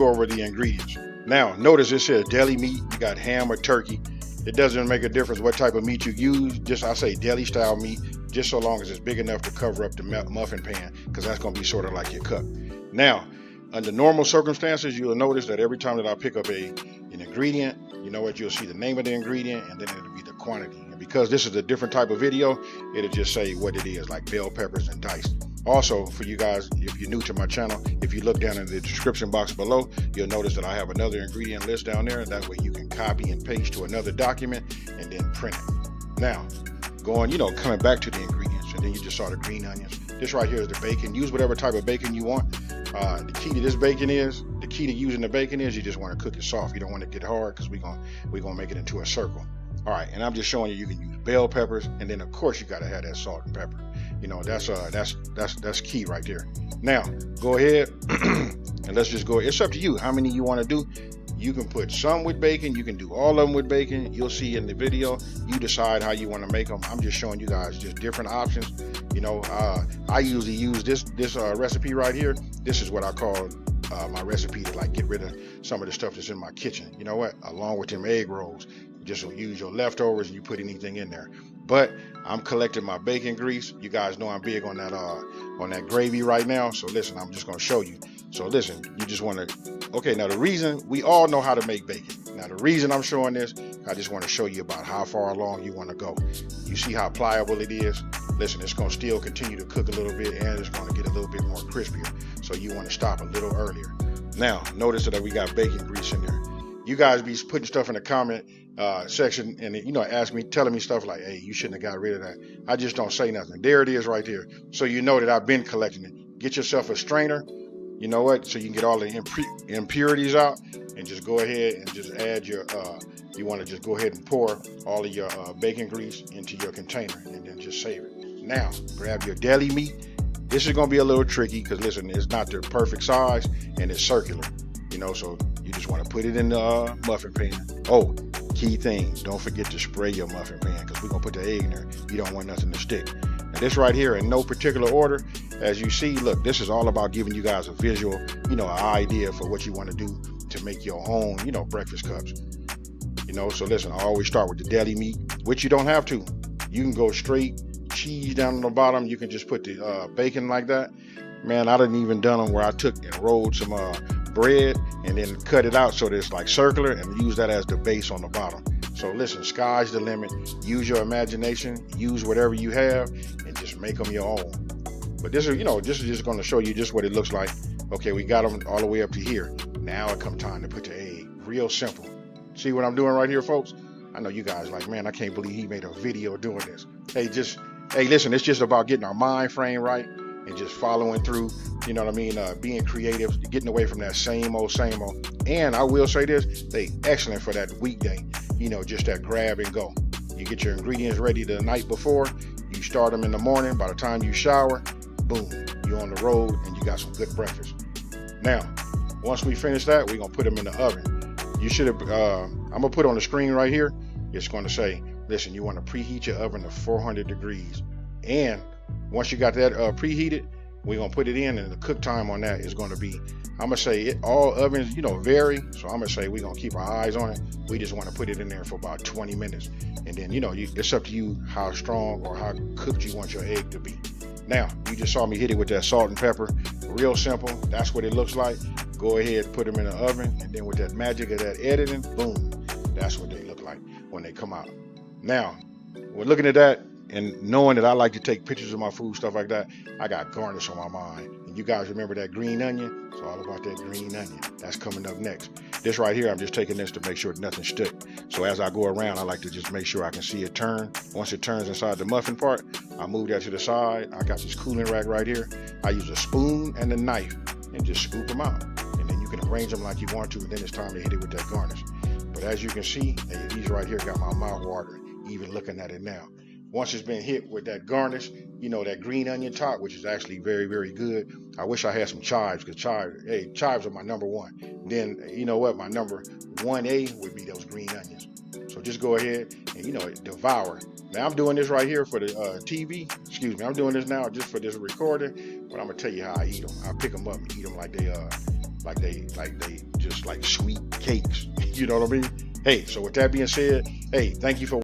Go over the ingredients. Now, notice it says deli meat. You got ham or turkey. It doesn't make a difference what type of meat you use. Just I say deli style meat, just so long as it's big enough to cover up the muffin pan, because that's going to be sort of like your cup. Now, under normal circumstances, you'll notice that every time that I pick up an ingredient, you know what, you'll see the name of the ingredient and then it'll be the quantity. And because this is a different type of video, it'll just say what it is, like bell peppers and diced. Also, for you guys, if you're new to my channel, if you look down in the description box below, you'll notice that I have another ingredient list down there. That way you can copy and paste to another document and then print it. Now, coming back to the ingredients, and then you just saw the green onions. This right here is the bacon. Use whatever type of bacon you want. The key to using the bacon is you just want to cook it soft. You don't want to get hard, because we're gonna make it into a circle. All right, and I'm just showing you can use bell peppers, and then of course you gotta have that salt and pepper. That's key right there. Now go ahead and let's just go. It's up to you how many you want to do. You can put some with bacon. You can do all of them with bacon. You'll see in the video. You decide how you want to make them. I'm just showing you guys just different options. I usually use this recipe right here. This is what I call my recipe to get rid of some of the stuff that's in my kitchen. You know what? Along with them egg rolls, you just use your leftovers and you put anything in there. But I'm collecting my bacon grease. You guys know I'm big on that gravy right now. So listen, I'm just going to show you. So listen, you just want to, okay, now the reason, we all know how to make bacon. Now the reason I'm showing this, I just want to show you about how far along you want to go. You see how pliable it is? Listen, it's going to still continue to cook a little bit, and it's going to get a little bit more crispier. So you want to stop a little earlier. Now, notice that we got bacon grease in there. You guys be putting stuff in the comment section and telling me stuff like, hey, you shouldn't have got rid of that. I just don't say nothing. There it is right there. So you know that I've been collecting it. Get yourself a strainer. You know what? So you can get all the impurities out, and just go ahead and just add your, you want to just go ahead and pour all of your bacon grease into your container, and then just save it. Now, grab your deli meat. This is going to be a little tricky because, listen, it's not the perfect size and it's circular, so you just want to put it in the muffin pan. Oh, key thing, don't forget to spray your muffin pan, because we're going to put the egg in there. You don't want nothing to stick. Now, this right here, in no particular order, as you see, look, this is all about giving you guys a visual, an idea for what you want to do to make your own, breakfast cups. So listen, I always start with the deli meat, which you don't have to. You can go straight cheese down on the bottom. You can just put the bacon like that. Man, I done even done them where I took and rolled some bread and then cut it out so that it's like circular, and use that as the base on the bottom. So listen, sky's the limit. Use your imagination. Use whatever you have and just make them your own. But this is, this is just going to show you just what it looks like. Okay, we got them all the way up to here. Now it comes time to put the egg. Real simple. See what I'm doing right here, folks? I know you guys like, man, I can't believe he made a video doing this. Hey, listen, it's just about getting our mind frame right and just following through, being creative, getting away from that same old. And I will say this, they excellent for that weekday, just that grab and go. You get your ingredients ready the night before, you start them in the morning. By the time you shower, boom, you're on the road and you got some good breakfast. Now, once we finish that, we're going to put them in the oven. You should have, I'm going to put on the screen right here. It's going to say, listen, you want to preheat your oven to 400 degrees. And once you got that preheated, we're going to put it in, and the cook time on that is going to be, I'm going to say all ovens, vary. So I'm going to say we're going to keep our eyes on it. We just want to put it in there for about 20 minutes. And then, it's up to you how strong or how cooked you want your egg to be. Now, you just saw me hit it with that salt and pepper. Real simple. That's what it looks like. Go ahead, put them in the oven, and then with that magic of that editing, boom, that's what they look like when they come out. Now, when looking at that and knowing that I like to take pictures of my food, stuff like that, I got garnish on my mind. And you guys remember that green onion? It's all about that green onion. That's coming up next. This right here, I'm just taking this to make sure nothing stuck. So as I go around, I like to just make sure I can see it turn. Once it turns inside the muffin part, I move that to the side. I got this cooling rack right here. I use a spoon and a knife and just scoop them out. And then you can arrange them like you want to, and then it's time to hit it with that garnish. But as you can see, these right here got my mouth watering, even looking at it now. Once it's been hit with that garnish, that green onion top, which is actually very, very good. I wish I had some chives, because chives are my number one. Then, you know what? My number 1A would be those green onions. So just go ahead and, devour. Now, I'm doing this right here for the TV. Excuse me. I'm doing this now just for this recording, but I'm going to tell you how I eat them. I pick them up and eat them like they like they just like sweet cakes. You know what I mean? Hey, so with that being said, hey, thank you for